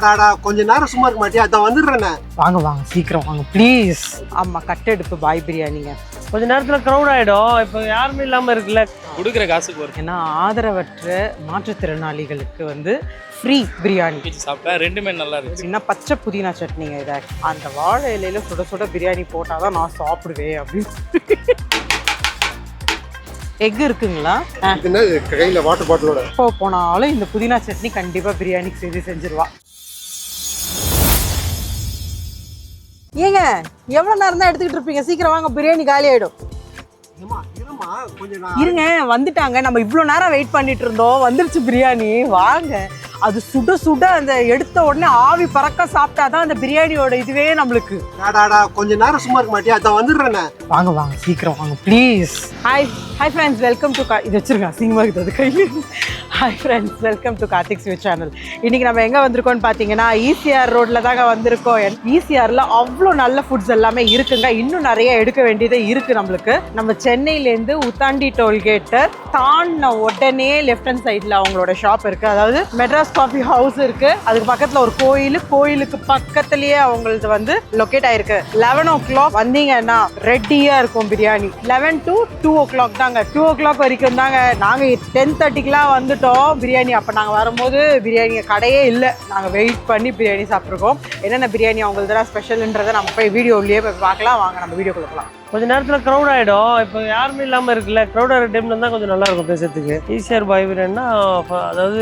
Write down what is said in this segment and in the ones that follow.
டாடா கொஞ்ச நேரம் சும்மா இருக்க மாட்டியா? அதான் வந்துடுறேண்ணே. வாங்க வாங்க சீக்கிரம் வாங்க ப்ளீஸ். ஆமாம் கட்டெடுப்பு பாய் பிரியாணிங்க. கொஞ்ச நேரத்தில் க்ரௌட் ஆகிடும். இப்போ யாருமே இல்லாமல் இருக்குல்ல, கொடுக்குற காசுக்கு வரும். ஏன்னா ஆதரவற்ற மாற்றுத்திறனாளிகளுக்கு வந்து ஃப்ரீ பிரியாணி சாப்பிட்டா ரெண்டுமே நல்லா இருக்கு. சின்ன பச்சை புதினா சட்னிங்க. இதை அந்த வாழை இலையில சுட சுட பிரியாணி போட்டால் தான் நான் சாப்பிடுவேன் அப்படின்னு. எக் இருக்குங்களா? கையில வாட்டர் பாட்டிலோட எப்போ போனாலும் இந்த புதினா சட்னி கண்டிப்பா பிரியாணிக்கு செஞ்சிருவா. ஏங்க எவ்வளவு நேரம் தான் எடுத்துக்கிட்டு இருப்பீங்க? சீக்கிரம் வாங்க, பிரியாணி காலி ஆயிடும். இருங்க, வந்துட்டாங்க. நம்ம இவ்வளவு நேரம் வெயிட் பண்ணிட்டு இருந்தோம். வந்துருச்சு பிரியாணி. வாங்க. அது சுட சுட அந்த எடுத்த உடனே ஆவி பறக்க சாப்பிட்டாதான் அந்த பிரியாணியோட இதுவே நம்மளுக்கு. கொஞ்ச நேரம் சும்மா இருக்க மாட்டியா? அதான் வந்துடுறேண்ணே. வாங்க வாங்க சீக்கிரம் வாங்க please. Hi friends, welcome to இது வச்சிருங்க அசிங்கமாக இருக்குது அது கையில். Hi friends, welcome to Karthik sweet channel. இன்றைக்கி நம்ம எங்கே வந்திருக்கோம்னு பார்த்தீங்கன்னா ஈசிஆர் ரோட்டில் தாங்க வந்திருக்கோம். ஈசிஆரில் அவ்வளோ நல்ல ஃபுட்ஸ் எல்லாமே இருக்குங்க. இன்னும் நிறைய எடுக்க வேண்டியதே இருக்குது நம்மளுக்கு. நம்ம சென்னையிலேருந்து உத்தாண்டி டோல்கேட்டை தாண்டின உடனே லெஃப்ட் ஹேண்ட் சைடில் அவங்களோட ஷாப் இருக்குது. அதாவது மெட்ராஸ் காஃபி ஹவுஸ் இருக்குது. அதுக்கு பக்கத்தில் ஒரு கோயிலுக்கு பக்கத்துலேயே அவங்களது வந்து லொக்கேட் ஆயிருக்கு. 11 o'clock வந்தீங்கன்னா ரெடியாக இருக்கும் பிரியாணி. 11 to 2 o'clock தாங்க. 2 o'clock வரைக்கும் தாங்க. நாங்கள் 10:30க்குலாம் வந்துட்டோம் பிரியாணி. அப்போ நாங்கள் வரும்போது பிரியாணி கடையே இல்லை. நாங்கள் வெயிட் பண்ணி பிரியாணி சாப்பிட்ருக்கோம். என்னென்ன பிரியாணி அவங்களுக்கு ஸ்பெஷல்ன்றதை நம்ம போய் வீடியோலேயே போய் பார்க்கலாம். வாங்க நம்ம வீடியோ கொடுக்கலாம். கொஞ்ச நேரத்தில் க்ரௌட் ஆகிடும். இப்போ யாருமே இல்லாமல் இருக்குல்ல, க்ரௌட் ஆகிற டைமில் இருந்தால் கொஞ்சம் நல்லாயிருக்கும் பேசுறதுக்கு. ஈசிஆர் பாய் பிரியாணினா அதாவது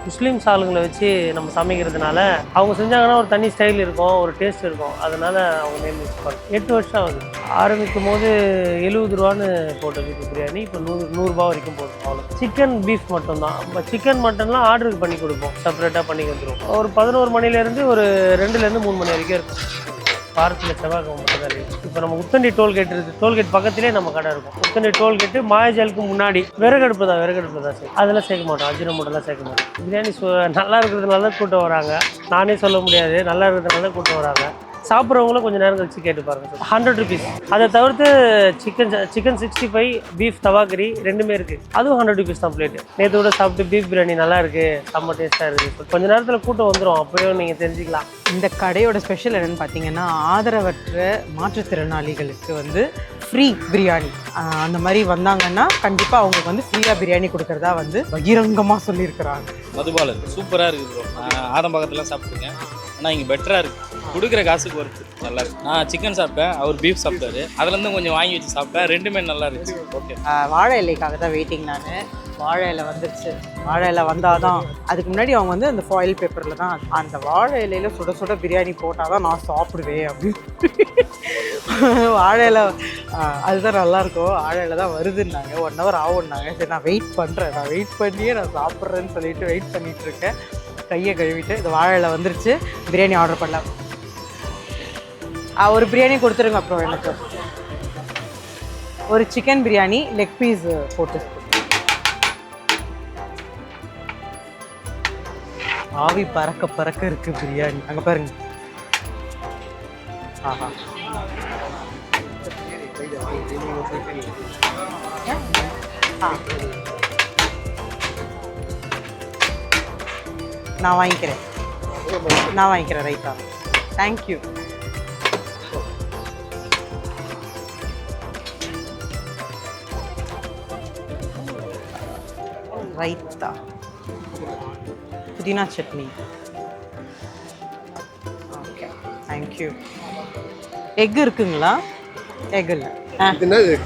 முஸ்லீம்ஸ் ஆளுங்களை வச்சு நம்ம சமைக்கிறதுனால அவங்க செஞ்சாங்கன்னா ஒரு தனி ஸ்டைல் இருக்கும், ஒரு டேஸ்ட் இருக்கும். அதனால் அவங்க நேம் யூஸ் பண்ணுறோம். 8 வருஷம் ஆகுது. ஆரம்பிக்கும் போது 70 ரூபான்னு போட்டது இப்போ பிரியாணி. இப்போ 100 ரூபா வரைக்கும் போடுறோம். அவ்வளோ சிக்கன் பீஃப் மட்டும்தான். நம்ம சிக்கன் மட்டன்லாம் ஆர்டருக்கு பண்ணி கொடுப்போம், செப்பரேட்டாக பண்ணி வந்துடுவோம். ஒரு 11 மணிலேருந்து ஒரு 2லேருந்து 3 மணி வரைக்கும் இருக்கும். வாரத்தில் செவ்வாய்க்கிழமை மட்டும் தான் இருக்குது. இப்போ நம்ம உத்தண்டி டோல்கேட் இருக்குது. டோல்கேட் பக்கத்திலே நம்ம கடை இருக்கும். உத்தண்டி டோல்கேட்டு மாயாஜலுக்கு முன்னாடி விறகடுப்பு தான் சேர்க்கும். அதெல்லாம் சேர்க்க மாட்டோம். அஜினமோட்டெல்லாம் சேர்க்க மாட்டோம். பிரியாணி நல்லா இருக்கிறதுனால தான் கூட்டம் வராங்க. நானே சொல்ல முடியாது, நல்லா இருக்கிறதுனால கூட்டம் வராங்க. சாப்பிட்றவங்களும் கொஞ்சம் நேரம் கழிச்சு கேட்டு பாருங்கள். 100 rupees. அதை தவிர்த்து சிக்கன் 65 பீஃப் தவாக்கரி ரெண்டுமே இருக்குது. அதுவும் 100 rupees தான் பிளேட்டு. நேற்று கூட சாப்பிட்டு பீஃப் பிரியாணி நல்லா இருக்குது, செம்ம டேஸ்ட்டாக இருக்குது. கொஞ்சம் நேரத்தில் கூட்டம் வந்துடும், அப்போயும் நீங்கள் தெரிஞ்சுக்கலாம். இந்த கடையோட ஸ்பெஷல் என்னென்னு பார்த்தீங்கன்னா ஆதரவற்ற மாற்றுத்திறனாளிகளுக்கு வந்து ஃப்ரீ பிரியாணி. அந்த மாதிரி வந்தாங்கன்னா கண்டிப்பாக அவங்களுக்கு வந்து ஃப்ரீயாக பிரியாணி கொடுக்குறதா வந்து பகிரங்கமாக சொல்லியிருக்கிறாங்க. மதுபாலன் சூப்பராக இருக்குது ப்ரோ. ஆதம்பாக்கத்துலாம் சாப்பிட்டுருங்க, ஆனால் இங்கே பெட்டராக இருக்குது. கொடுக்குற காசுக்கு ஒர்த்து நல்லா இருக்கு. நான் சிக்கன் சாப்பிட்டேன், அவர் பீஃப் சாப்பிட்டாரு. அதுலேருந்து கொஞ்சம் வாங்கி வச்சு சாப்பிட்டேன், ரெண்டுமே நல்லா இருந்துச்சு. ஓகே. வாழை இலைக்காக தான் வெயிட்டிங். நான் வாழை இலை வந்துருச்சு. வாழை இலை வந்தால் தான், அதுக்கு முன்னாடி அவங்க வந்து அந்த ஃபாயில் பேப்பரில் தான் அந்த வாழை இலையில் சுட சுட பிரியாணி போட்டால் தான் நான் சாப்பிடுவேன் அப்படின்னு. வாழை இலை அதுதான் நல்லாயிருக்கும். வாழை இலை தான் வருதுன்னாங்க. 1 hour ஆகும்னாங்க. சரி நான் வெயிட் பண்ணுறேன், நான் வெயிட் பண்ணியே நான் சாப்பிட்றேன்னு சொல்லிட்டு வெயிட் பண்ணிகிட்ருக்கேன். கையை கழுவிட்டு இது வாழை இலை வந்துருச்சு. பிரியாணி ஆர்டர் பண்ணலாம். ஒரு பிரியாணி கொடுத்துருங்க. அப்புறம் எனக்கு ஒரு சிக்கன் பிரியாணி லெக் பீஸ் போட்டு. ஆவி பறக்க பறக்க இருக்கு பிரியாணி. அங்கே பாருங்க. ஆஹா, நான் வாங்கிக்கிறேன் ரைட்டா. தேங்க்யூ. ரைத்தா, புதினா சட்னி. Okay, thank you. எக் இருக்குங்களா? எக் இல்லை.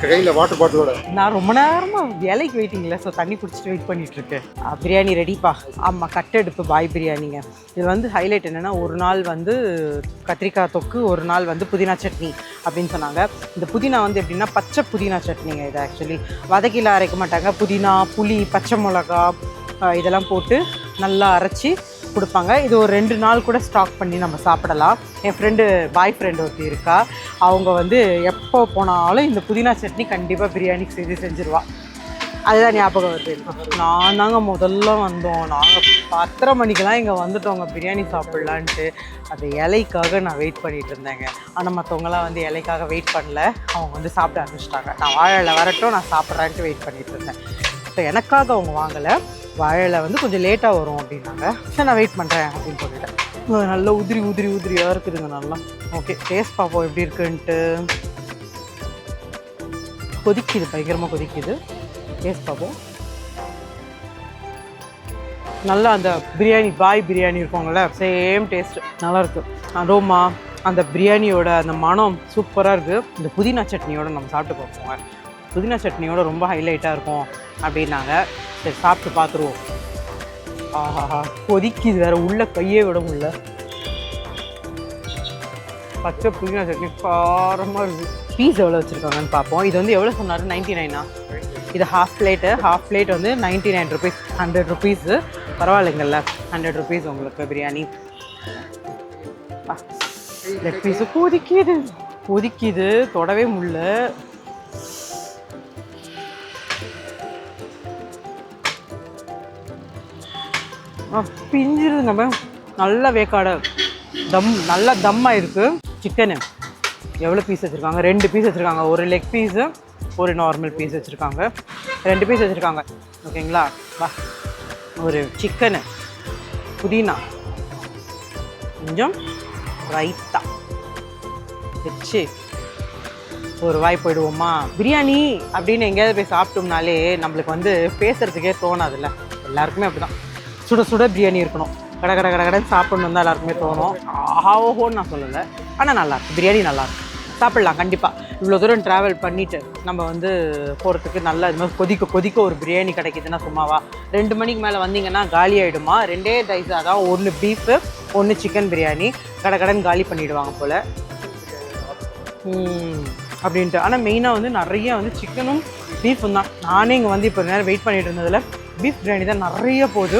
கையில வாட்டர் பாட்டிலோட நான் ரொம்ப நேரமாக இலைக்கு வெயிட்டிங்கில், ஸோ தண்ணி குடிச்சிட்டு வெயிட் பண்ணிகிட்ருக்கேன். பிரியாணி ரெடிப்பா. ஆமாம், கட்டெடுப்பு பாய் பிரியாணிங்க. இது வந்து ஹைலைட் என்னென்னா, ஒரு நாள் வந்து கத்திரிக்காய் தொக்கு, ஒரு நாள் வந்து புதினா சட்னி அப்படின்னு சொன்னாங்க. இந்த புதினா வந்து எப்படின்னா பச்சை புதினா சட்னிங்க. இது ஆக்சுவலி வதக்கியில் அரைக்க மாட்டாங்க. புதினா, புளி, பச்சை மிளகா இதெல்லாம் போட்டு நல்லா அரைச்சி கொடுப்பாங்க. இது ஒரு 2 நாள் கூட ஸ்டாக் பண்ணி நம்ம சாப்பிடலாம். என் பாய் ஃப்ரெண்டு ஒருத்தி இருக்கா. அவங்க வந்து எப்போ போனாலும் இந்த புதினா சட்னி கண்டிப்பாக பிரியாணிக்கு செஞ்சிருவா. அதுதான் ஞாபகம் வருது. நான் தாங்க முதல்ல வந்தோம். நாங்கள் 10:30 மணிக்கெலாம் இங்கே வந்துட்டோங்க பிரியாணி சாப்பிட்லான்ட்டு. அந்த இலைக்காக நான் வெயிட் பண்ணிகிட்டு இருந்தேங்க. ஆனால் மற்றவங்களாம் வந்து இலைக்காக வெயிட் பண்ணல. அவங்க வந்து சாப்பிட ஆரம்பிச்சிட்டாங்க. நான் வாழை வரட்டும், நான் சாப்பிட்றான்ட்டு வெயிட் பண்ணிகிட்டு இருந்தேன். ஸோ எனக்காக அவங்க வாங்கலை. வாழை வந்து கொஞ்சம் லேட்டாக வரும் அப்படின்னாங்க. சரி நான் வெயிட் பண்ணுறேன் அப்படின்னு சொல்லிட்டேன். நல்லா உதிரியாக இருக்குதுங்க நல்லா. ஓகே, டேஸ்ட் பார்ப்போம் எப்படி இருக்குன்ட்டு. கொதிக்குது, பயங்கரமாக கொதிக்குது. டேஸ்ட் பார்ப்போம். நல்லா அந்த பிரியாணி பாய் பிரியாணி இருக்கும்ல, சேம் டேஸ்ட். நல்லாயிருக்கு. அரோமா, அந்த பிரியாணியோட அந்த மனம் சூப்பராக இருக்குது. இந்த புதினா சட்னியோடு நம்ம சாப்பிட்டு பார்ப்போங்க. புதினா சட்னியோட ரொம்ப ஹைலைட்டாக இருக்கும் அப்படின்னாங்க. சரி, சாப்பிட்டு பார்த்துருவோம். ஆஹா, கொதிக்குது வேறு, உள்ள கையே விட முடியல. பச்சை புதினா சட்னி காரமாக இருக்குது. பீஸ் எவ்வளோ வச்சுருக்காங்கன்னு பார்ப்போம். இது வந்து எவ்வளோ சொன்னார்? 99. இது ஹாஃப் பிளேட் வந்து 99 ருபீஸ். 100 ருபீஸு பரவாயில்லைங்கள்ல. 100 ருபீஸ் உங்களுக்கு பிரியாணி. லெக் பீஸு கொதிக்குது, தொடவே முடியல. பிஞ்சிருது. நம்ம நல்லா வேக்காடை நல்லா தம்மாக இருக்குது. சிக்கனு எவ்வளோ பீஸ் வச்சுருக்காங்க? 2 பீஸ் வச்சுருக்காங்க. ஒரு லெக் பீஸு, ஒரு நார்மல் பீஸ் வச்சுருக்காங்க. 2 பீஸ் வச்சுருக்காங்க. ஓகேங்களா? வா, ஒரு சிக்கனு, புதினா, கொஞ்சம் ரைத்தா வச்சு ஒரு வாய் போயிடுவோமா? பிரியாணி அப்படின்னு எங்கேயாவது போய் சாப்பிட்டோம்னாலே நம்மளுக்கு வந்து பேசுகிறதுக்கே தோணாதுல்ல. எல்லாருக்குமே அப்படி தான். சுட சுட பிரியாணி இருக்கணும், கடைன்னு சாப்பிட்ணும் தான் எல்லாருக்குமே தோணும். ஓஹோன்னு நான் சொல்லலை, ஆனால் நல்லாயிருக்கு. பிரியாணி நல்லாயிருக்கு, சாப்பிட்லாம் கண்டிப்பாக. இவ்வளோ தூரம் ட்ராவல் பண்ணிவிட்டு நம்ம வந்து போகிறதுக்கு நல்லா இது மாதிரி கொதிக்க ஒரு பிரியாணி கிடைக்கிதுன்னா சும்மாவா? 2 மணிக்கு மேலே வந்தீங்கன்னா காலி ஆகிடுமா? 2 ரைஸாக தான், 1 பீஃபு 1 சிக்கன் பிரியாணி கடைன்னு காலி பண்ணிவிடுவாங்க போல் அப்படின்ட்டு. ஆனால் மெயினாக வந்து நிறைய வந்து சிக்கனும் பீஃபும் தான். நானே இங்கே வந்து இப்போ நேரம் வெயிட் பண்ணிட்டு இருந்ததில் பீஃப் பிரியாணி தான் நிறைய போகுது.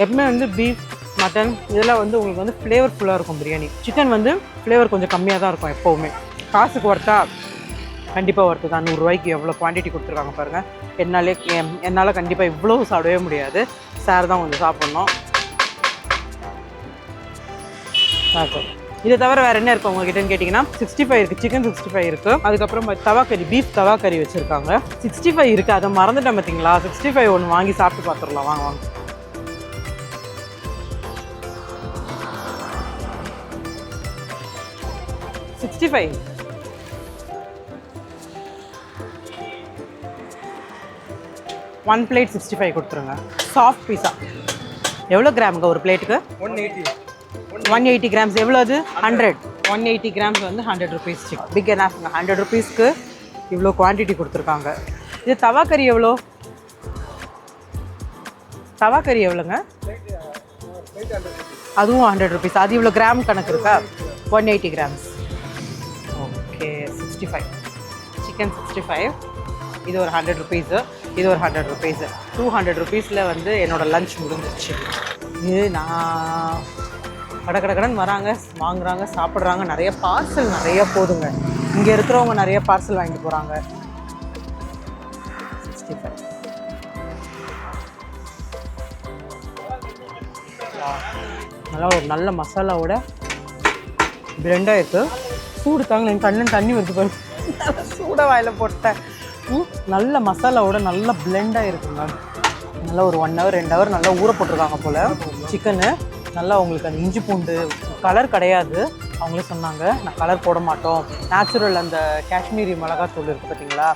எப்பவுமே வந்து பீஃப், மட்டன் இதெல்லாம் வந்து உங்களுக்கு வந்து ஃப்ளேவர்ஃபுல்லாக இருக்கும் பிரியாணி. சிக்கன் வந்து ஃப்ளேவர் கொஞ்சம் கம்மியாக தான் இருக்கும் எப்போவுமே. காசுக்கு ஒர்த்தா? கண்டிப்பாக ஒர்த்து தான். 100 ரூபாய்க்கு எவ்வளோ குவான்டிட்டி கொடுத்துருக்காங்க பாருங்கள். என்னால் கண்டிப்பாக இவ்வளோ சாப்பிடவே முடியாது. சார் தான் கொஞ்சம் சாப்பிட்ணும். சாப்பிடும். இதை தவிர வேறு என்ன இருக்குது உங்ககிட்டன்னு கேட்டிங்கன்னா 65 இருக்குது. சிக்கன் 65 இருக்குது. அதுக்கப்புறம் தவாக்கறி, பீஃப் தவாக்கறி வச்சுருக்காங்க. 65 இருக்குது. அதை மறந்துட்டேன் பார்த்தீங்களா? 65 ஒன்று வாங்கி சாப்பிட்டு பார்த்துடலாம். வாங்க 65 1 பிளேட் 65 கொடுத்துருங்க. சாஃப்ட் பீஸா எவ்வளோ கிராமுங்க ஒரு பிளேட்டுக்கு? 180 கிராம்ஸ். எவ்வளோ அது? 100. 180 கிராம்ஸ் வந்து 100 ருபீஸ். பிக் எனாஃப்ங்க. 100 ருபீஸ்க்கு இவ்வளோ குவான்டிட்டி கொடுத்துருக்காங்க. இது தவாக்கறி எவ்வளோ? தவாக்கறி எவ்வளோங்க? அதுவும் 100 ருபீஸ். அது இவ்வளோ கிராம் கணக்கு இருக்கா? 180 கிராம்ஸ். ஓகே, 65. சிக்கன் 65. இது ஒரு 100 ருபீஸு, இது ஒரு 100 ருபீஸு. 200 ருபீஸில் வந்து என்னோடய லஞ்ச் முடிஞ்சிருச்சு. இது நான் கடன் வராங்க, வாங்குறாங்க, சாப்பிட்றாங்க. நிறைய பார்சல் நிறைய போதுங்க. இங்கே இருக்கிறவங்க நிறைய பார்சல் வாங்கிட்டு போகிறாங்க. 65. நல்லா ஒரு நல்ல மசாலாவோட பிளெண்டாக இருக்குது. சூடு தாங்க, என் தண்ணி வருது பாரு. சூடாக வாயில் போட்டேன். நல்ல மசாலாவோட நல்லா பிளெண்டாக இருக்குங்க. நல்லா ஒரு 1 ஹவர் 2 ஹவர் நல்லா ஊற போட்டிருக்காங்க போல் சிக்கனு. நல்லா உங்களுக்கு அந்த இஞ்சி பூண்டு கலர் கிடையாது. அவங்களே சொன்னாங்க நான் கலர் போட மாட்டோம், நேச்சுரல் அந்த காஷ்மீரி மிளகாத்தூள் இருக்குது பார்த்தீங்களா,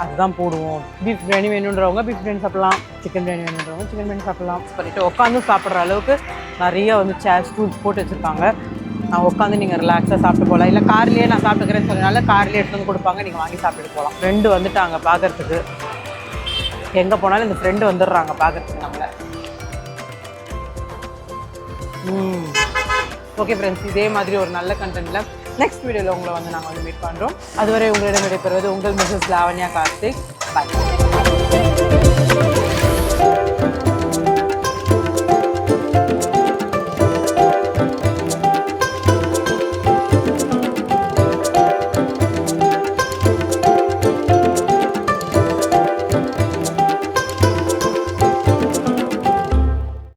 அதுதான் போடுவோம். பீஃப் பிரியாணி வேணுன்றவங்க பீஃப் பிரியாணி சாப்பிட்லாம், சிக்கன் பிரியாணி வேணுன்றவங்க சிக்கன் பிரியாணி சாப்பிட்லாம். பண்ணிவிட்டு உட்காந்து சாப்பிட்ற அளவுக்கு நிறைய வந்து சேர் ஸ்டூல்ஸ் போட்டு வச்சுருக்காங்க. நான் உட்காந்து நீங்கள் ரிலாக்ஸாக சாப்பிட்டு போகலாம். இல்லை கார்லேயே நான் சாப்பிட்டுக்கிறேன்னு சொன்னனால கார்லேயே எடுத்து வந்து கொடுப்பாங்க, நீங்கள் வாங்கி சாப்பிட்டு போகலாம். ஃப்ரெண்டு வந்துட்டாங்க பார்க்குறதுக்கு. எங்கே போனாலும் இந்த ஃப்ரெண்டு வந்துடுறாங்க பார்க்குறதுக்கு நம்மளை. ஓகே ஃப்ரெண்ட்ஸ், இதே மாதிரி ஒரு நல்ல கண்டென்ட்டில் நெக்ஸ்ட் வீடியோவில் உங்களை வந்து நாங்கள் வந்து மீட் பண்ணுறோம். அதுவரை உங்களிடம் விடைபெறுவது உங்கள் மிஸ்ஸஸ் லாவண்யா கார்த்திக். பாய்.